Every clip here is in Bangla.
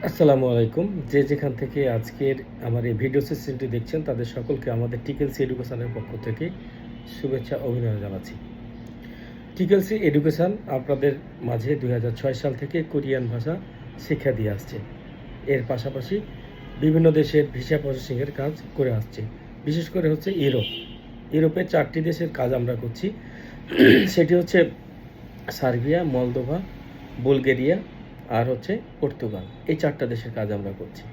আসসালামু আলাইকুম। যে যেখান থেকে আজকের আমার এই ভিডিও সেশনটি দেখছেন তাদের সকলকে আমাদের টিকেলসি এডুকেশনের পক্ষ থেকে শুভেচ্ছা অভিনন্দন জানাচ্ছি। টিকেলসি এডুকেশন আপনাদের মাঝে 2006 সাল থেকে কোরিয়ান ভাষা শিক্ষা দিয়ে আসছে। এর পাশাপাশি বিভিন্ন দেশের ভিসা প্রসেসিংয়ের কাজ করে আসছে। বিশেষ করে হচ্ছে ইউরোপের 4টি দেশের কাজ আমরা করছি। সেটি হচ্ছে সার্বিয়া, মলদোভা, বুলগেরিয়া আর হচ্ছে পর্তুগাল। এই 4টা দেশের কাজ আমরা করছি।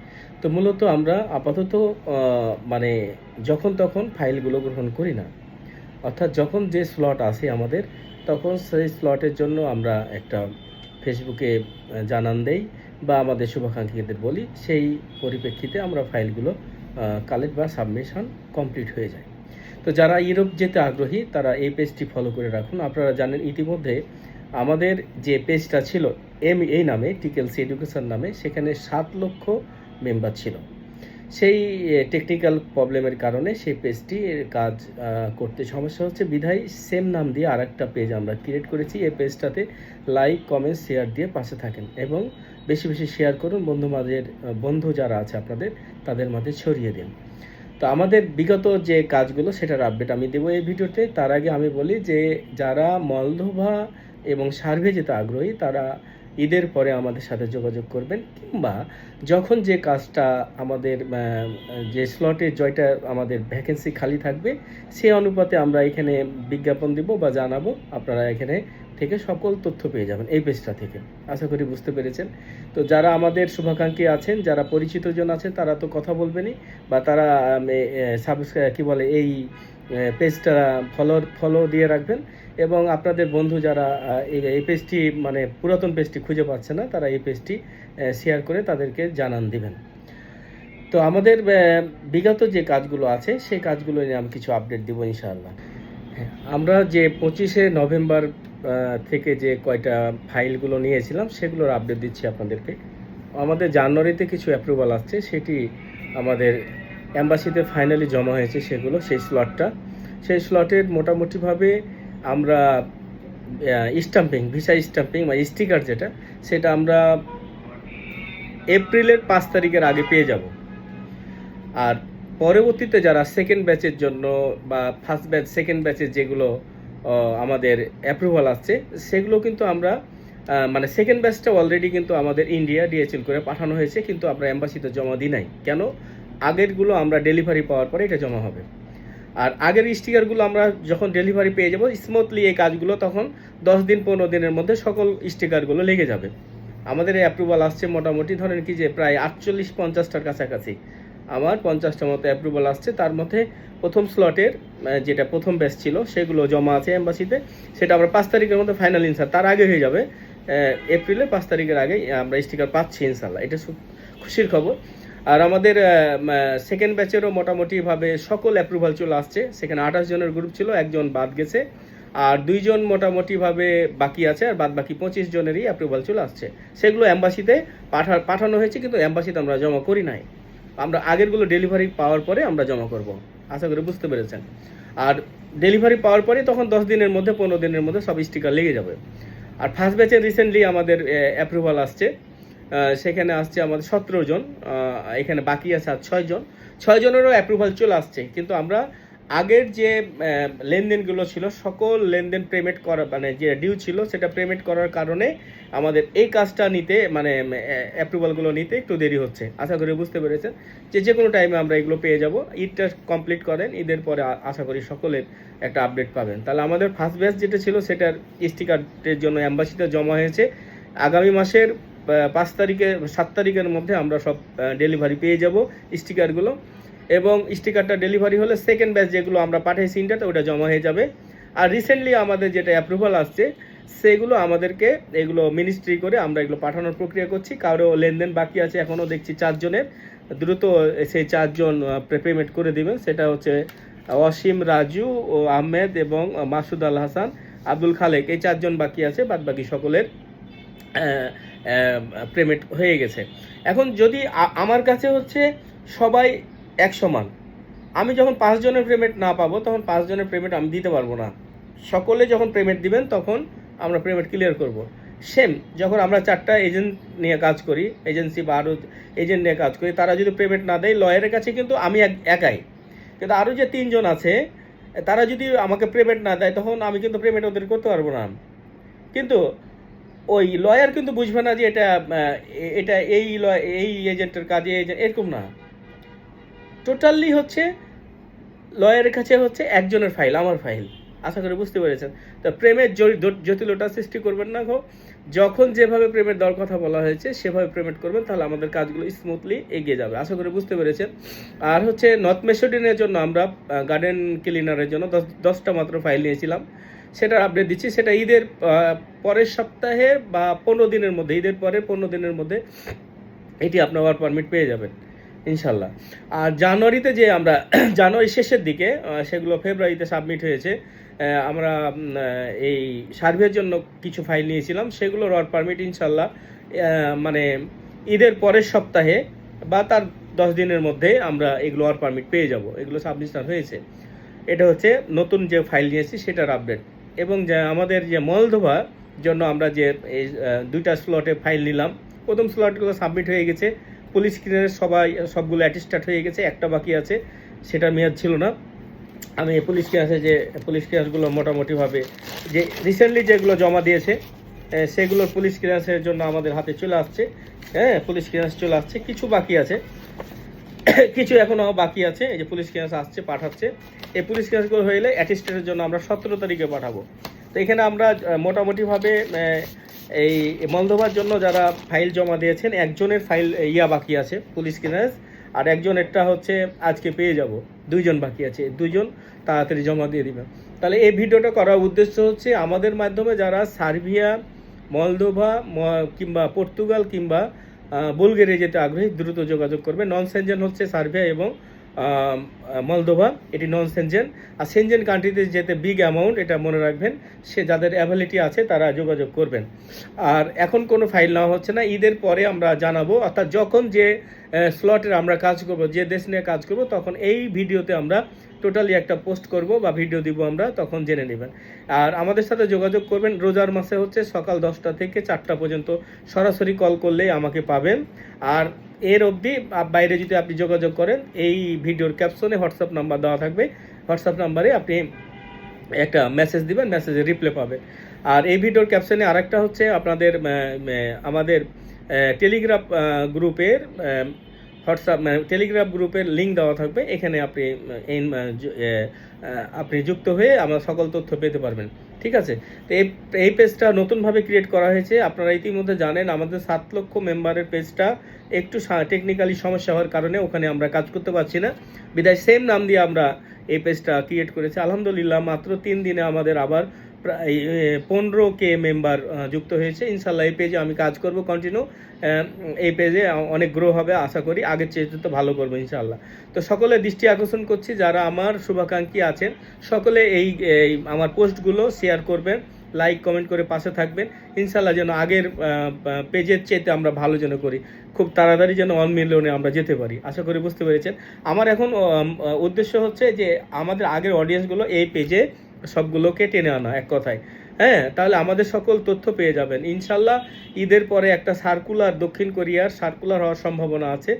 তো মূলত আমরা আপাতত মানে যখন তখন ফাইলগুলো গ্রহণ করি না। অর্থাৎ যখন যে স্লট আসে আমাদের, তখন সেই স্লটের জন্য আমরা একটা ফেসবুকে জানান দেই বা আমাদের শুভাকাঙ্ক্ষীদের বলি। সেই পরিপ্রেক্ষিতে আমরা ফাইলগুলো কালেক্ট বা সাবমিশন কমপ্লিট হয়ে যায়। তো যারা ইউরোপ যেতে আগ্রহী তারা এই পেজটি ফলো করে রাখুন। আপনারা জানেন ইতিমধ্যে আমাদের যে পেজটা ছিল এই নামে, টিকেলসি এডুকেশন নামে, সেখানে 7 লক্ষ মেম্বার ছিল। সেই টেকনিক্যাল প্রবলেমের কারণে সেই পেজটির কাজ করতে সমস্যা হচ্ছে বিধায় সেম নাম দিয়ে আরেকটা পেজ আমরা ক্রিয়েট করেছি। এই পেজটাতে লাইক, কমেন্ট, শেয়ার দিয়ে পাশে থাকেন এবং বেশি বেশি শেয়ার করুন। বন্ধু যারা আছে আপনাদের, তাদের মাঝে ছড়িয়ে দিন। তো আমাদের বিগত যে কাজগুলো সেটার আপডেট আমি দেবো এই ভিডিওতে। তার আগে আমি বলি যে যারা মলদোভা এবং সার্ভে যেতে আগ্রহী তারা ঈদের পরে আমাদের সাথে যোগাযোগ করবেন, কিংবা যখন যে কাজটা আমাদের যে স্লটে জয়টা আমাদের ভ্যাকেন্সি খালি থাকবে সেই অনুপাতে আমরা এখানে বিজ্ঞাপন দিব বা জানাবো। আপনারা এখানে থেকে সকল তথ্য পেয়ে যাবেন এই পেজটা থেকে। আশা করি বুঝতে পেরেছেন। তো যারা আমাদের শুভাকাঙ্ক্ষী আছেন, যারা পরিচিত জন আছেন, তারা তো কথা বলবেনই, বা তারা সাবস্ক্রাইব কী বলে এই পেজটা ফলো দিয়ে রাখবেন। এবং আপনাদের বন্ধু যারা এই পেজটি মানে পুরাতন পেজটি খুঁজে পাচ্ছে না, তারা এই পেজটি শেয়ার করে তাদেরকে জানান দিবেন। তো আমাদের বিগত যে কাজগুলো আছে সেই কাজগুলো নিয়ে আমি কিছু আপডেট দিব ইনশাআল্লাহ। হ্যাঁ, আমরা যে 25শে নভেম্বর থেকে যে কয়টা ফাইলগুলো নিয়েছিলাম সেগুলোর আপডেট দিচ্ছি আপনাদেরকে। আমাদের জানুয়ারিতে কিছু অ্যাপ্রুভাল আসছে, সেটি আমাদের অ্যাম্বাসিতে ফাইনালি জমা হয়েছে সেগুলো, সেই স্লটের মোটামুটিভাবে আমরা ভিসা স্টাম্পিং বা স্টিকার যেটা, সেটা আমরা এপ্রিলের 5 তারিখের আগে পেয়ে যাব। আর পরবর্তীতে যারা সেকেন্ড ব্যাচের জন্য বা ফার্স্ট ব্যাচ, সেকেন্ড ব্যাচের যেগুলো আমাদের অ্যাপ্রুভাল আসছে, সেগুলো কিন্তু আমরা মানে সেকেন্ড ব্যাচটা অলরেডি কিন্তু আমাদের ইন্ডিয়া ডিএচএল করে পাঠানো হয়েছে, কিন্তু আমরা অ্যাম্বাসিতে জমা দিই নাই। কেন? আগেরগুলো আমরা ডেলিভারি পাওয়ার পরে এটা জমা হবে। আর আগের স্টিকারগুলো আমরা যখন ডেলিভারি পেয়ে যাব স্মুথলি, এই কাজগুলো তখন 10 দিন 15 দিনের মধ্যে সকল স্টিকারগুলো লেগে যাবে। আমাদের এই অ্যাপ্রুভাল আসছে মোটামুটি ধরেন কি যে প্রায় 48-50টার কাছাকাছি। আমার 50টা মতো অ্যাপ্রুভাল আসছে। তার মধ্যে প্রথম স্লটের যেটা প্রথম ব্যাচ ছিল সেগুলো জমা আছে এম্বাসিতে। সেটা আমরা 5 তারিখের মধ্যে ফাইনাল ইনসার, তার আগে হয়ে যাবে। এপ্রিলে 5 তারিখের আগেই আমরা স্টিকার পাচ্ছি ইনশাল্লাহ। এটা খুশির খবর। আর আমাদের সেকেন্ড ব্যাচেরও মোটামুটিভাবে সকল অ্যাপ্রুভাল চলে আসছে। সেখানে 28 জনের গ্রুপ ছিল, একজন বাদ গেছে, আর 2 জন মোটামুটিভাবে বাকি আছে, আর বাদ বাকি 25 জনেরই অ্যাপ্রুভাল চলে আসছে। সেগুলো অ্যাম্বাসিতে পাঠানো হয়েছে, কিন্তু অ্যাম্বাসিতে আমরা জমা করি নাই। আমরা আগেরগুলো ডেলিভারি পাওয়ার পরে আমরা জমা করব। আশা করি বুঝতে পেরেছেন। আর ডেলিভারি পাওয়ার পরে তখন 10 দিনের মধ্যে 15 দিনের মধ্যে সব স্টিকার লেগে যাবে। আর ফার্স্ট ব্যাচে রিসেন্টলি আমাদের অ্যাপ্রুভাল আসছে, সেখানে আসছে আমাদের 17 জন, এখানে বাকি আছে আর 6 জন। 6 জনেরও অ্যাপ্রুভাল চলে আসছে, কিন্তু আমরা আগের যে লেনদেনগুলো ছিল সকল লেনদেন পেমেন্ট করা, মানে যে ডিউ ছিল সেটা পেমেন্ট করার কারণে আমাদের এই কাজটা নিতে মানে অ্যাপ্রুভালগুলো নিতে একটু দেরি হচ্ছে। আশা করি বুঝতে পেরেছেন যে কোনো টাইমে আমরা এগুলো পেয়ে যাব। ঈদটা কমপ্লিট করেন, ঈদের পরে আশা করি সকলের একটা আপডেট পাবেন। তাহলে আমাদের ফার্স্ট ব্যাচ যেটা ছিল সেটার স্টিকারের জন্য অ্যাম্বাসিতে জমা হয়েছে। আগামী মাসের 5 তারিখে 7 তারিখের মধ্যে আমরা সব ডেলিভারি পেয়ে যাব স্টিকারগুলো। এবং স্টিকারটা ডেলিভারি হলে সেকেন্ড ব্যাচ যেগুলো আমরা পাঠিয়েছি ইন্ডিয়াতে ওটা জমা হয়ে যাবে। আর রিসেন্টলি আমাদের যেটা অ্যাপ্রুভাল আসছে সেগুলো আমাদেরকে এগুলো মিনিস্ট্রি করে আমরা এগুলো পাঠানোর প্রক্রিয়া করছি। কারো লেনদেন বাকি আছে এখনও দেখছি 4 জনের, দ্রুত সেই 4 জন পেমেন্ট করে দিবেন। সেটা হচ্ছে অসীম, রাজু ও আহমেদ এবং মাসুদ আল হাসান, আব্দুল খালেক, এই 4 জন বাকি আছে। বাদ বাকি সকলের পেমেন্ট হয়ে গেছে। এখন যদি আমার কাছে হচ্ছে সবাই এক সমান, আমি যখন 5 জনের পেমেন্ট না পাবো তখন 5 জনের পেমেন্ট আমি দিতে পারবো না। সকলে যখন পেমেন্ট দিবেন তখন আমরা পেমেন্ট ক্লিয়ার করব। সেম যখন আমরা 4টা এজেন্ট নিয়ে কাজ করি, এজেন্সি বা আরও এজেন্ট নিয়ে কাজ করি, তারা যদি পেমেন্ট না দেয় লয়ারের কাছে কিন্তু আমি একাই, কিন্তু আরও যে 3জন আছে তারা যদি আমাকে পেমেন্ট না দেয় তখন আমি কিন্তু পেমেন্ট ওদের করতে পারবো না। কিন্তু ওই লয়ার কিন্তু বুঝবে না যে এটা এই এজেন্টের কাজে এরকম না, টোটালি হচ্ছে লয়ারের কাছে হচ্ছে একজনের ফাইল, আমার ফাইল। আশা করি বুঝতে পেরেছেন। তো প্রেমের জটিলতা সৃষ্টি করবেন না গো, যখন যেভাবে প্রেমের দেওয়ার কথা বলা হয়েছে সেভাবে পেমেন্ট করবেন, তাহলে আমাদের কাজগুলো স্মুথলি এগিয়ে যাবে। আশা করি বুঝতে পেরেছেন। আর হচ্ছে নর্থ মেসোডিনের জন্য আমরা গার্ডেন ক্লিনারের জন্য 10টা মাত্র ফাইল নিয়েছিলাম, সেটার আপডেট দিচ্ছি। সেটা ঈদের পরের সপ্তাহে বা 15 দিনের মধ্যে, ঈদের পরে 15 দিনের মধ্যে এটি আপনার ওয়ার্ক পারমিট পেয়ে যাবেন ইনশাল্লাহ। আর জানুয়ারিতে যে আমরা জানুয়ারি শেষের দিকে সেগুলো ফেব্রুয়ারিতে সাবমিট হয়েছে, আমরা এই সার্ভের জন্য কিছু ফাইল নিয়েছিলাম, সেগুলো ওয়ার্ক পারমিট ইনশাল্লাহ মানে ঈদের পরের সপ্তাহে বা তার 10 দিনের মধ্যে আমরা এগুলো ওয়ার্ক পারমিট পেয়ে যাব। এগুলো সাবমিশন হয়েছে। এটা হচ্ছে নতুন যে ফাইল নিয়েছি সেটার আপডেট। এবং যে আমাদের যে মলদোভা জন্য আমরা যে এই 2টা স্লটে ফাইল নিলাম, প্রথম স্লটগুলো সাবমিট হয়ে গেছে, পুলিশ ক্লিয়ারেন্স সবগুলো অ্যাটেস্টেড হয়ে গেছে, একটা বাকি আছে, সেটার মেয়াদ ছিল না। আমি পুলিশ ক্লিয়ারেন্সগুলো মোটামুটিভাবে যে রিসেন্টলি যেগুলো জমা দিয়েছে সেগুলোর পুলিশ ক্লিয়ারেন্সের জন্য আমাদের হাতে চলে আসছে। হ্যাঁ, পুলিশ ক্লিয়ারেন্স চলে আসছে, কিছু বাকি আছে, কিছু এখনও বাকি আছে। এই যে পুলিশ ক্লিয়ারেন্স আসছে, পাঠাচ্ছে। এই পুলিশ ক্লিয়ারেন্সগুলো হলে অ্যাটেস্টেডের জন্য আমরা 17 তারিখে পাঠাবো। তো এখানে আমরা মোটামুটিভাবে এই মলদোভার জন্য যারা ফাইল জমা দিয়েছেন, একজনের ফাইল বাকি আছে পুলিশ ক্লিয়ারেন্স, আর একজনেরটা হচ্ছে আজকে পেয়ে যাব। 2জন বাকি আছে, 2জন তাড়াতাড়ি জমা দিয়ে দিবেন। তাহলে এই ভিডিওটা করার উদ্দেশ্য হচ্ছে আমাদের মাধ্যমে যারা সার্বিয়া, মলদোভা কিংবা পর্তুগাল কিংবা বুলগেরিয়া যেতে আগ্রহী দ্রুত যোগাযোগ করবে। নন সেনজেন হচ্ছে সার্বিয়া এবং মলদোভা, এটি নন সেনজেন। আর সেনজেন কান্ট্রিতে যেতে বিগ অ্যামাউন্ট, এটা মনে রাখবেন। সে যাদের অ্যাবিলিটি আছে তারা যোগাযোগ করবেন। আর এখন কোনো ফাইল নেওয়া হচ্ছে না, ঈদের পরে আমরা জানাবো, অর্থাৎ যখন যে স্লটের আমরা কাজ করব, যে দেশ নিয়ে কাজ করব, তখন এই ভিডিওতে আমরা টোটালি একটা পোস্ট করব বা ভিডিও দিব, আমরা তখন জেনে নেবেন। আর আমাদের সাথে যোগাযোগ করবেন। রোজার মাসে হচ্ছে সকাল 10টা থেকে 4টা পর্যন্ত সরাসরি কল করলেই আমাকে পাবেন। আর এর অবধি বাইরে যদি আপনি যোগাযোগ করেন, এই ভিডিওর ক্যাপশনে হোয়াটসঅ্যাপ নাম্বার দেওয়া থাকবে, হোয়াটসঅ্যাপ নাম্বারে আপনি একটা মেসেজ দিবেন, মেসেজে রিপ্লাই পাবেন। আর এই ভিডিওর ক্যাপশনে আরেকটা হচ্ছে আপনাদের আমাদের টেলিগ্রাম গ্রুপের হোয়াটসঅ্যাপ টেলিগ্রাম গ্রুপের লিঙ্ক দেওয়া থাকবে, এখানে আপনি যুক্ত হয়ে আমরা সকল তথ্য পেতে পারবেন। ঠিক আছে। তো এই পেজটা নতুনভাবে ক্রিয়েট করা হয়েছে। আপনারা ইতিমধ্যে জানেন আমাদের 7 লক্ষ মেম্বারের পেজটা একটু টেকনিক্যালি সমস্যা হওয়ার কারণে ওখানে আমরা কাজ করতে পারছি না, বিদায় সেম নাম দিয়ে আমরা এই পেজটা ক্রিয়েট করেছি। আলহামদুলিল্লাহ মাত্র 3 দিনে আমাদের আবার প্রায় 15K মেম্বার যুক্ত হয়েছে। ইনশাল্লাহ এই পেজে আমি কাজ করব কন্টিনিউ। এই পেজে অনেক গ্রো হবে আশা করি, আগের চেয়ে তো ভালো করবো ইনশাল্লাহ। তো সকলে দৃষ্টি আকর্ষণ করছি, যারা আমার শুভাকাঙ্ক্ষী আছেন সকলে এই আমার পোস্টগুলো শেয়ার করবেন, লাইক কমেন্ট করে পাশে থাকবেন। ইনশাল্লাহ যেন আগের পেজের চেয়ে আমরা ভালো যেন করি, খুব তাড়াতাড়ি যেন 1 মিলিয়নে আমরা যেতে পারি। আশা করি বুঝতে পেরেছেন। আমার এখন উদ্দেশ্য হচ্ছে যে আমাদের আগের অডিয়েন্সগুলো এই পেজে সবগুলোকে টেনে আনা, এক কথায়। হ্যাঁ, তাহলে আমাদের সকল তথ্য পেয়ে যাবেন ইনশাল্লাহ। ঈদের পরে একটা সার্কুলার, দক্ষিণ কোরিয়ার সার্কুলার হওয়ার সম্ভাবনা আছে।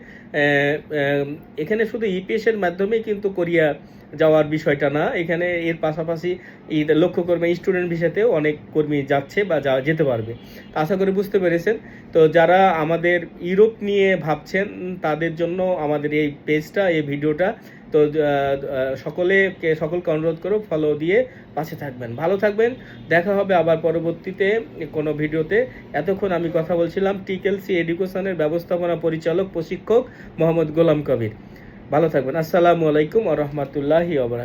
এখানে শুধু ইপিএসের মাধ্যমেই কিন্তু কোরিয়া যাওয়ার বিষয়টা না, এখানে এর পাশাপাশি লক্ষ্য করবেন স্টুডেন্ট ভিসাতেও অনেক কর্মী যাচ্ছে বা যেতে পারবে। আশা করি বুঝতে পেরেছেন। তো যারা আমাদের ইউরোপ নিয়ে ভাবছেন তাদের জন্য আমাদের এই পেজটা, এই ভিডিওটা, তো সকলকে অনুরোধ করো ফলো দিয়ে পাশে থাকবেন, ভালো থাকবেন। দেখা হবে আবার পরবর্তীতে কোনো ভিডিওতে। এতক্ষণ আমি কথা বলছিলাম টিকেলসি এডুকেশনের ব্যবস্থাপনা পরিচালক প্রশিক্ষক মোহাম্মদ গোলাম কবির। ভালো থাকবেন। আসসালামু আলাইকুম ওয়া রাহমাতুল্লাহি ওয়া বারাকাতুহু।